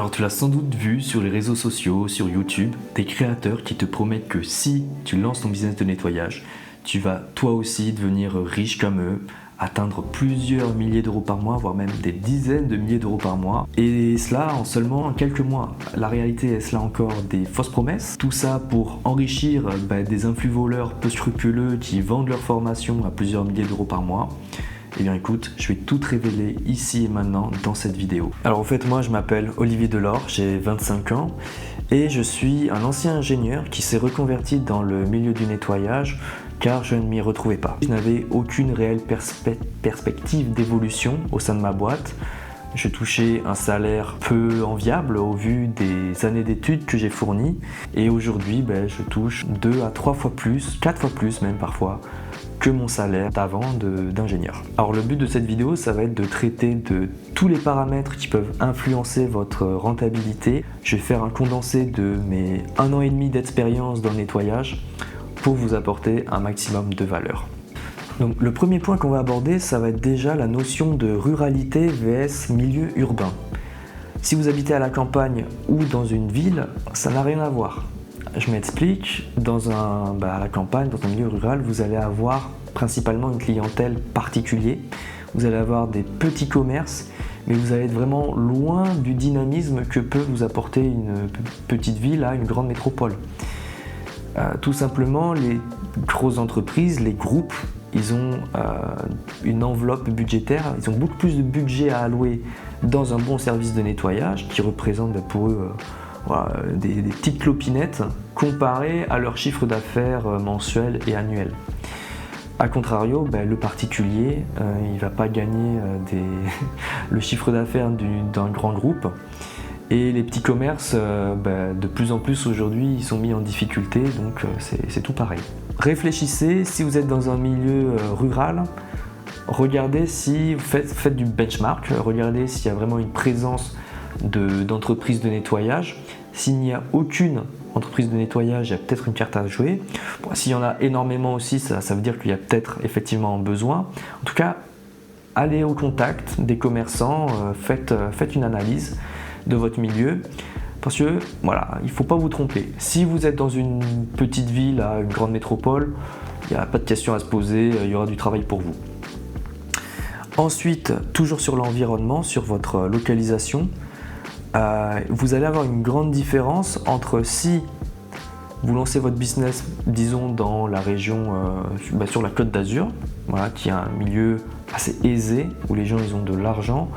Alors tu l'as sans doute vu sur les réseaux sociaux, sur YouTube, des créateurs qui te promettent que si tu lances ton business de nettoyage, tu vas toi aussi devenir riche comme eux, atteindre plusieurs milliers d'euros par mois, voire même des dizaines de milliers d'euros par mois, et cela en seulement quelques mois. La réalité est cela encore des fausses promesses, tout ça pour enrichir des influvoleurs peu scrupuleux qui vendent leur formation à plusieurs milliers d'euros par mois. Eh bien écoute, je vais tout te révéler ici et maintenant dans cette vidéo. Alors en fait moi je m'appelle Olivier Delors, j'ai 25 ans et je suis un ancien ingénieur qui s'est reconverti dans le milieu du nettoyage car je ne m'y retrouvais pas. Je n'avais aucune réelle perspective d'évolution au sein de ma boîte. Je touchais un salaire peu enviable au vu des années d'études que j'ai fournies et aujourd'hui je touche 2 à 3 fois plus, 4 fois plus même parfois que mon salaire d'avant d'ingénieur. Alors le but de cette vidéo, ça va être de traiter de tous les paramètres qui peuvent influencer votre rentabilité. Je vais faire un condensé de mes 1 an et demi d'expérience dans le nettoyage pour vous apporter un maximum de valeur. Donc le premier point qu'on va aborder, ça va être déjà la notion de ruralité vs milieu urbain. Si vous habitez à la campagne ou dans une ville, ça n'a rien à voir. Je m'explique, à la campagne, dans un milieu rural, vous allez avoir principalement une clientèle particulière, vous allez avoir des petits commerces, mais vous allez être vraiment loin du dynamisme que peut vous apporter une petite ville à une grande métropole. Tout simplement, les grosses entreprises, les groupes, ils ont une enveloppe budgétaire, ils ont beaucoup plus de budget à allouer dans un bon service de nettoyage qui représente pour eux des petites clopinettes comparées à leur chiffre d'affaires mensuel et annuel. A contrario, le particulier, il ne va pas gagner le chiffre d'affaires d'un grand groupe. Et les petits commerces, de plus en plus aujourd'hui, ils sont mis en difficulté, donc c'est tout pareil. Réfléchissez, si vous êtes dans un milieu rural, regardez si vous faites du benchmark, regardez s'il y a vraiment une présence d'entreprises de nettoyage. S'il n'y a aucune entreprise de nettoyage, il y a peut-être une carte à jouer. Bon, s'il y en a énormément aussi, ça veut dire qu'il y a peut-être effectivement un besoin. En tout cas, allez au contact des commerçants, faites une analyse de votre milieu. Parce que voilà, il ne faut pas vous tromper. Si vous êtes dans une petite ville, à une grande métropole, il n'y a pas de question à se poser, il y aura du travail pour vous. Ensuite, toujours sur l'environnement, sur votre localisation, vous allez avoir une grande différence entre si vous lancez votre business, disons, dans la région, sur la Côte d'Azur, qui est un milieu assez aisé, où les gens ils ont de l'argent,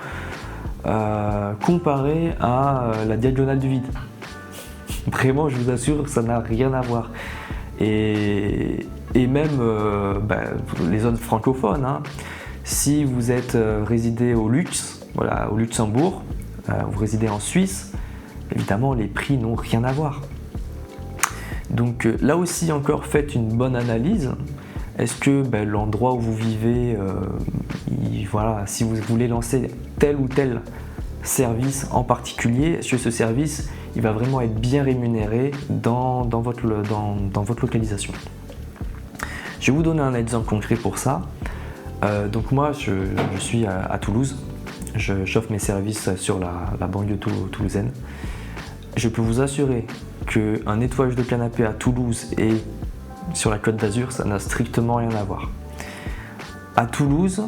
comparé à la diagonale du vide. Vraiment, je vous assure, ça n'a rien à voir. Et même les zones francophones, si vous êtes résidé au Luxembourg, vous résidez en Suisse, évidemment les prix n'ont rien à voir. Donc là aussi encore, faites une bonne analyse. Est-ce que l'endroit où vous vivez, si vous voulez lancer tel ou tel service en particulier, est-ce que ce service il va vraiment être bien rémunéré dans votre localisation? Je vais vous donner un exemple concret pour ça. Donc moi je suis à Toulouse. J'offre mes services sur la banlieue toulousaine. Je peux vous assurer qu'un nettoyage de canapé à Toulouse et sur la Côte d'Azur, ça n'a strictement rien à voir. À Toulouse,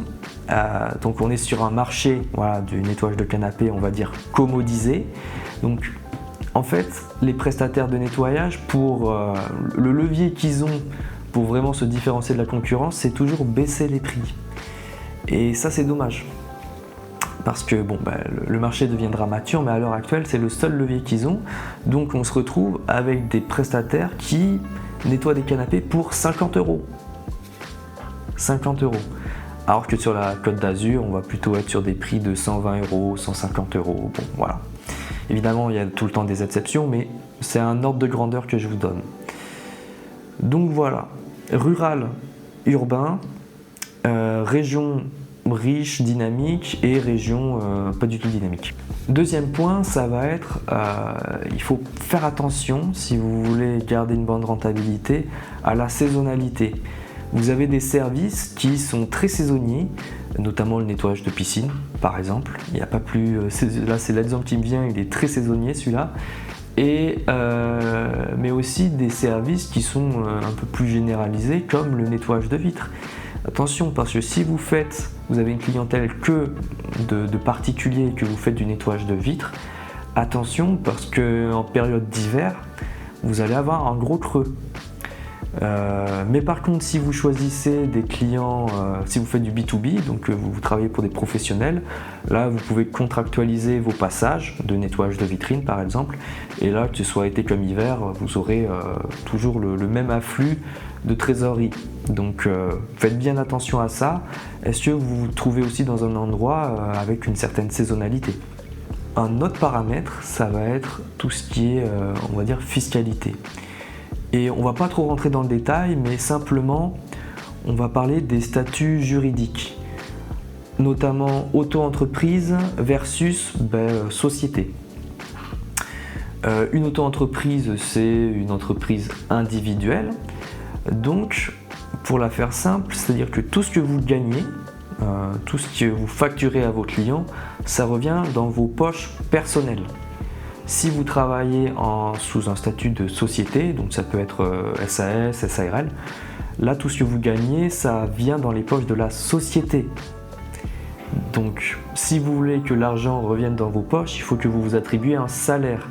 donc on est sur un marché du nettoyage de canapé, on va dire commodisé. Donc en fait, les prestataires de nettoyage, pour le levier qu'ils ont pour vraiment se différencier de la concurrence, c'est toujours baisser les prix. Et ça, c'est dommage. Parce que le marché deviendra mature, mais à l'heure actuelle, c'est le seul levier qu'ils ont. Donc on se retrouve avec des prestataires qui nettoient des canapés pour 50 €. 50 €. Alors que sur la Côte d'Azur, on va plutôt être sur des prix de 120 €, 150 €. Bon, voilà. Évidemment, il y a tout le temps des exceptions, mais c'est un ordre de grandeur que je vous donne. Donc voilà, rural, urbain, région riche, dynamique et région pas du tout dynamique. Deuxième point, ça va être, il faut faire attention si vous voulez garder une bonne rentabilité à la saisonnalité. Vous avez des services qui sont très saisonniers, notamment le nettoyage de piscine, par exemple. Il n'y a pas plus. Là, c'est l'exemple qui me vient, il est très saisonnier celui-là. Mais aussi des services qui sont un peu plus généralisés, comme le nettoyage de vitres. Attention, parce que si vous avez une clientèle que de particuliers et que vous faites du nettoyage de vitres, attention, parce qu'en période d'hiver, vous allez avoir un gros creux. Mais par contre, si vous choisissez des clients, si vous faites du B2B, donc vous travaillez pour des professionnels, là vous pouvez contractualiser vos passages de nettoyage de vitrine par exemple, et là que ce soit été comme hiver, vous aurez toujours le même afflux de trésorerie. Donc faites bien attention à ça. Est-ce que vous vous trouvez aussi dans un endroit avec une certaine saisonnalité? Un autre paramètre, ça va être tout ce qui est, on va dire, fiscalité. Et on va pas trop rentrer dans le détail, mais simplement, on va parler des statuts juridiques, notamment auto-entreprise versus société. Une auto-entreprise, c'est une entreprise individuelle. Donc, pour la faire simple, c'est-à-dire que tout ce que vous gagnez, tout ce que vous facturez à vos clients, ça revient dans vos poches personnelles. Si vous travaillez sous un statut de société, donc ça peut être SAS, SARL, là tout ce que vous gagnez, ça vient dans les poches de la société. Donc si vous voulez que l'argent revienne dans vos poches, il faut que vous vous attribuiez un salaire.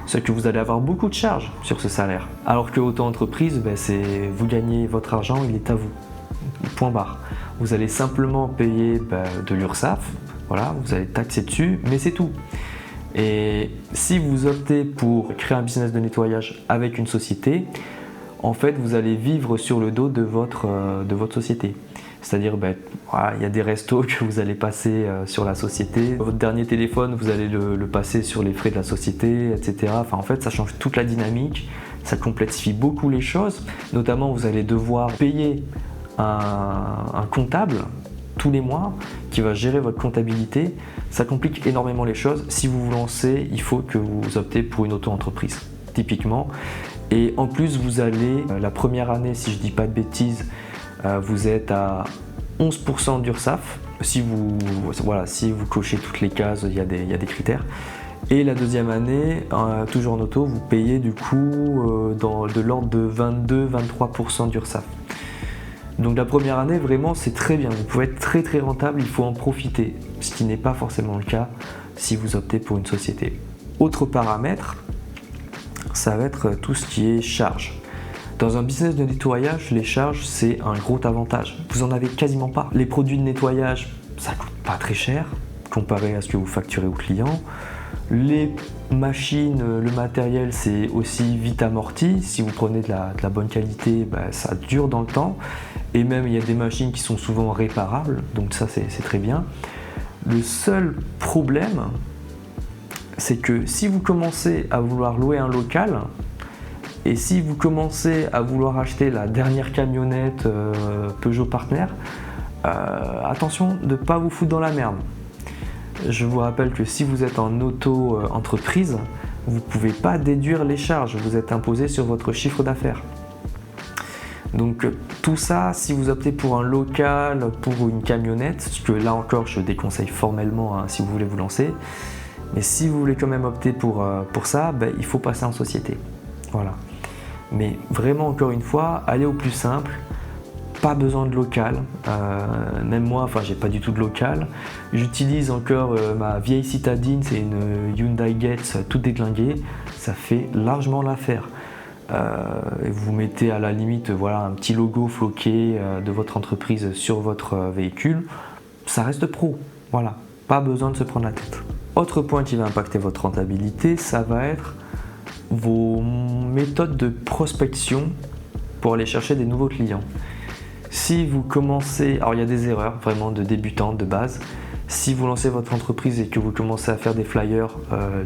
C'est que vous allez avoir beaucoup de charges sur ce salaire. Alors que auto-entreprise, vous gagnez votre argent, il est à vous. Point barre. Vous allez simplement payer de l'URSSAF, voilà, vous allez taxer dessus, mais c'est tout. Et si vous optez pour créer un business de nettoyage avec une société, en fait vous allez vivre sur le dos de votre société. C'est-à-dire il y a des restos que vous allez passer sur la société, votre dernier téléphone vous allez le passer sur les frais de la société, etc. Enfin en fait ça change toute la dynamique, ça complexifie beaucoup les choses, notamment vous allez devoir payer un comptable tous les mois qui va gérer votre comptabilité. Ça complique énormément les choses. Si vous vous lancez, il faut que vous optez pour une auto-entreprise, typiquement. Et en plus, vous allez, la première année, si je ne dis pas de bêtises, vous êtes à 11% d'URSSAF. Si vous cochez toutes les cases, il y a des critères. Et la deuxième année, toujours en auto, vous payez du coup de l'ordre de 22-23% d'URSSAF. Donc la première année, vraiment, c'est très bien. Vous pouvez être très très rentable, il faut en profiter. Ce qui n'est pas forcément le cas si vous optez pour une société. Autre paramètre, ça va être tout ce qui est charges. Dans un business de nettoyage, les charges, c'est un gros avantage. Vous en avez quasiment pas. Les produits de nettoyage, ça coûte pas très cher comparé à ce que vous facturez aux clients. Les machines, le matériel, c'est aussi vite amorti. Si vous prenez de la bonne qualité, ça dure dans le temps. Et même, il y a des machines qui sont souvent réparables. Donc ça, c'est très bien. Le seul problème, c'est que si vous commencez à vouloir louer un local, et si vous commencez à vouloir acheter la dernière camionnette Peugeot Partner, attention de ne pas vous foutre dans la merde. Je vous rappelle que si vous êtes en auto-entreprise, vous ne pouvez pas déduire les charges, vous êtes imposé sur votre chiffre d'affaires. Donc tout ça, si vous optez pour un local, pour une camionnette, ce que là encore je déconseille formellement si vous voulez vous lancer, mais si vous voulez quand même opter pour ça, il faut passer en société. Voilà. Mais vraiment encore une fois, allez au plus simple. Pas besoin de local, même moi, j'ai pas du tout de local. J'utilise encore ma vieille citadine, c'est une Hyundai Getz toute déglinguée, ça fait largement l'affaire. Et vous mettez à la limite un petit logo floqué de votre entreprise sur votre véhicule, ça reste pro, voilà, pas besoin de se prendre la tête. Autre point qui va impacter votre rentabilité, ça va être vos méthodes de prospection pour aller chercher des nouveaux clients. Si vous commencez, alors il y a des erreurs vraiment de débutants de base. Si vous lancez votre entreprise et que vous commencez à faire des flyers,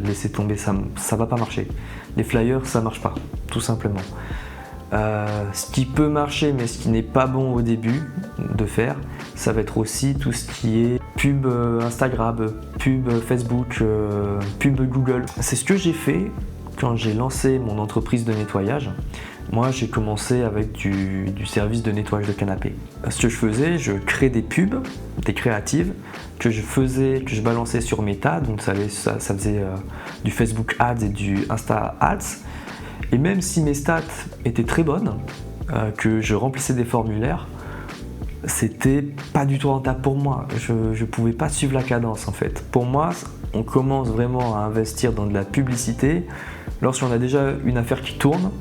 laissez tomber, ça va pas marcher. Les flyers, ça marche pas, tout simplement. Ce qui peut marcher, mais ce qui n'est pas bon au début de faire, ça va être aussi tout ce qui est pub Instagram, pub Facebook, pub Google. C'est ce que j'ai fait quand j'ai lancé mon entreprise de nettoyage. Moi, j'ai commencé avec du service de nettoyage de canapé. Ce que je faisais, je créais des pubs, des créatives, que je balançais sur Meta, donc ça faisait du Facebook Ads et du Insta Ads. Et même si mes stats étaient très bonnes, que je remplissais des formulaires, c'était pas du tout rentable pour moi. Je pouvais pas suivre la cadence en fait. Pour moi, on commence vraiment à investir dans de la publicité lorsqu'on a déjà une affaire qui tourne,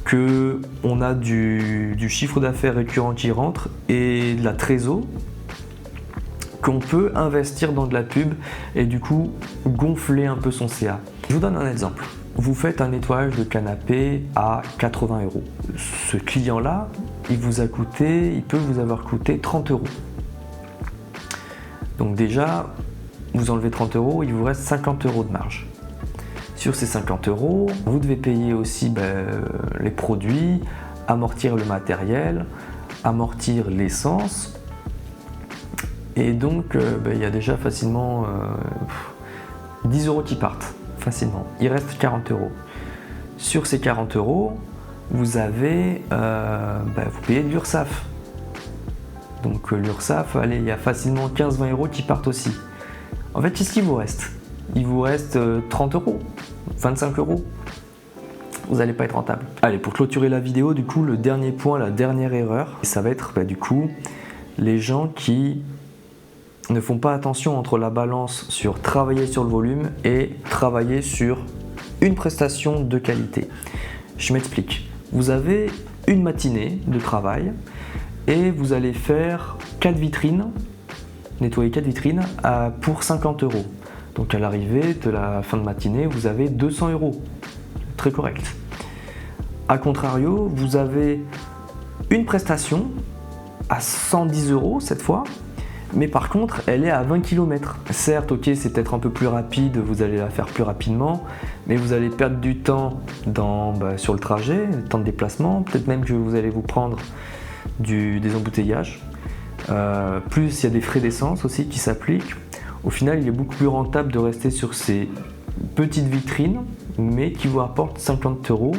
qu'on a du chiffre d'affaires récurrent qui rentre et de la trésor, qu'on peut investir dans de la pub et du coup gonfler un peu son CA. Je vous donne un exemple. Vous faites un nettoyage de canapé à 80 €. Ce client-là, il peut vous avoir coûté 30 €. Donc déjà, vous enlevez 30 €, il vous reste 50 € de marge. Sur ces 50 €, vous devez payer aussi les produits, amortir le matériel, amortir l'essence. Et donc, il y a déjà facilement 10 € qui partent. Facilement. Il reste 40 €. Sur ces 40 €, vous avez, vous payez de l'URSSAF. Donc l'URSSAF, allez, il y a facilement 15-20 € qui partent aussi. En fait, qu'est-ce qu'il vous reste? Il vous reste 30 €, 25 €. Vous n'allez pas être rentable. Allez, pour clôturer la vidéo, du coup, le dernier point, la dernière erreur, ça va être du coup les gens qui ne font pas attention entre la balance sur travailler sur le volume et travailler sur une prestation de qualité. Je m'explique. Vous avez une matinée de travail et vous allez faire 4 vitrines, nettoyer 4 vitrines pour 50 €. Donc à l'arrivée de la fin de matinée, vous avez 200 €. Très correct. A contrario, vous avez une prestation à 110 € cette fois, mais par contre, elle est à 20 km. Certes, ok, c'est peut-être un peu plus rapide, vous allez la faire plus rapidement, mais vous allez perdre du temps sur le trajet, le temps de déplacement, peut-être même que vous allez vous prendre des embouteillages. Plus il y a des frais d'essence aussi qui s'appliquent. Au final, il est beaucoup plus rentable de rester sur ces petites vitrines, mais qui vous rapportent 50 €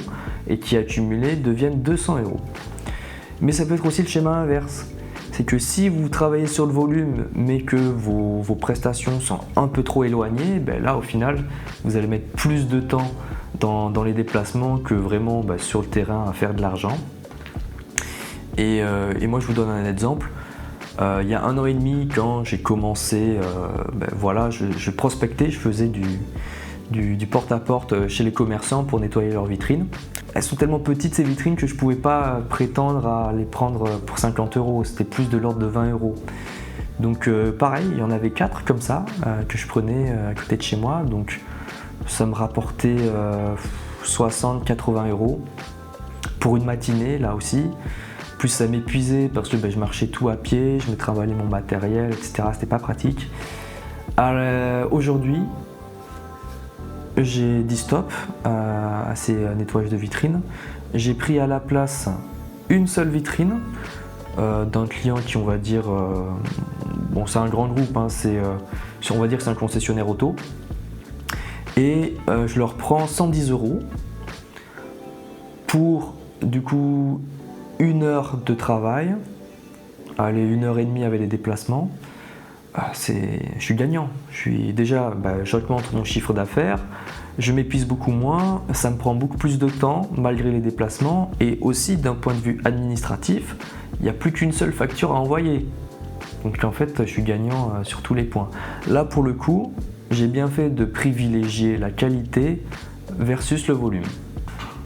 et qui accumulés deviennent 200 €. Mais ça peut être aussi le schéma inverse. C'est que si vous travaillez sur le volume mais que vos prestations sont un peu trop éloignées, là au final vous allez mettre plus de temps dans les déplacements que vraiment sur le terrain à faire de l'argent. Et moi je vous donne un exemple. Il y a 1 an et demi, quand j'ai commencé, je prospectais, je faisais du porte-à-porte chez les commerçants pour nettoyer leurs vitrines. Elles sont tellement petites ces vitrines que je ne pouvais pas prétendre à les prendre pour 50 €, c'était plus de l'ordre de 20 €. Donc pareil, il y en avait 4 comme ça que je prenais à côté de chez moi, donc ça me rapportait 60-80 € pour une matinée là aussi. Plus ça m'épuisait parce que je marchais tout à pied, je me trimballais mon matériel, etc. C'était pas pratique. Aujourd'hui, j'ai dit stop à ces nettoyages de vitrines. J'ai pris à la place une seule vitrine d'un client qui, on va dire, c'est un grand groupe, on va dire que c'est un concessionnaire auto. Et je leur prends 110 € pour du coup 1 heure de travail, allez, 1 heure et demie avec les déplacements. Je suis gagnant. J'augmente mon chiffre d'affaires, je m'épuise beaucoup moins, ça me prend beaucoup plus de temps malgré les déplacements, et aussi d'un point de vue administratif, il n'y a plus qu'une seule facture à envoyer. Donc en fait, je suis gagnant sur tous les points. Là pour le coup, j'ai bien fait de privilégier la qualité versus le volume.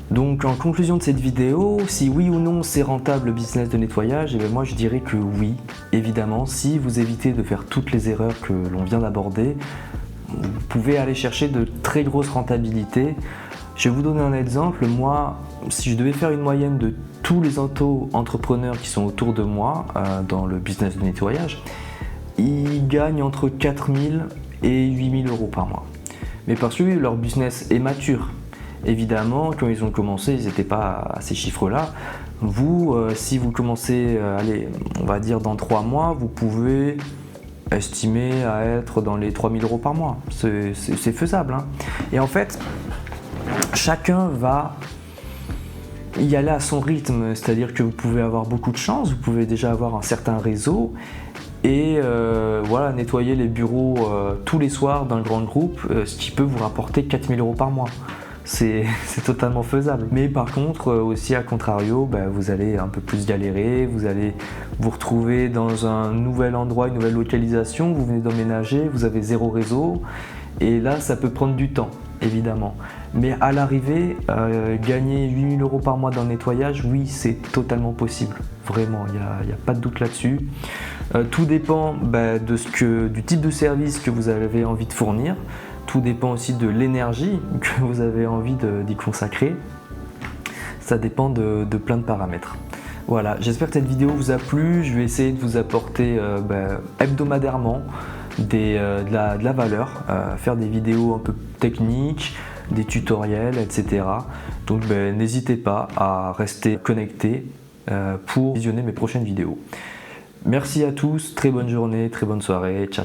Donc en conclusion de cette vidéo, si oui ou non c'est rentable le business de nettoyage, moi je dirais que oui, évidemment, si vous évitez de faire toutes les erreurs que l'on vient d'aborder, vous pouvez aller chercher de très grosses rentabilités. Je vais vous donner un exemple. Moi, si je devais faire une moyenne de tous les auto-entrepreneurs qui sont autour de moi dans le business de nettoyage, ils gagnent entre 4 000 et 8 000 € par mois. Mais parce que leur business est mature. Évidemment, quand ils ont commencé, ils n'étaient pas à ces chiffres-là. Vous, si vous commencez, on va dire dans 3 mois, vous pouvez estimer à être dans les 3 000 € par mois. C'est faisable. Et en fait, chacun va y aller à son rythme, c'est-à-dire que vous pouvez avoir beaucoup de chance, vous pouvez déjà avoir un certain réseau et voilà, nettoyer les bureaux tous les soirs d'un grand groupe, ce qui peut vous rapporter 4 000 € par mois. C'est totalement faisable. Mais par contre, aussi à contrario, vous allez un peu plus galérer, vous allez vous retrouver dans un nouvel endroit, une nouvelle localisation, vous venez d'emménager, vous avez 0 réseau, et là ça peut prendre du temps, évidemment. Mais à l'arrivée, gagner 8 000 € par mois dans le nettoyage, oui, c'est totalement possible. Vraiment, il n'y a pas de doute là-dessus. Tout dépend du type de service que vous avez envie de fournir. Tout dépend aussi de l'énergie que vous avez envie d'y consacrer. Ça dépend de plein de paramètres. Voilà, j'espère que cette vidéo vous a plu. Je vais essayer de vous apporter hebdomadairement de la valeur, faire des vidéos un peu techniques, des tutoriels, etc. Donc n'hésitez pas à rester connecté pour visionner mes prochaines vidéos. Merci à tous, très bonne journée, très bonne soirée, ciao ciao.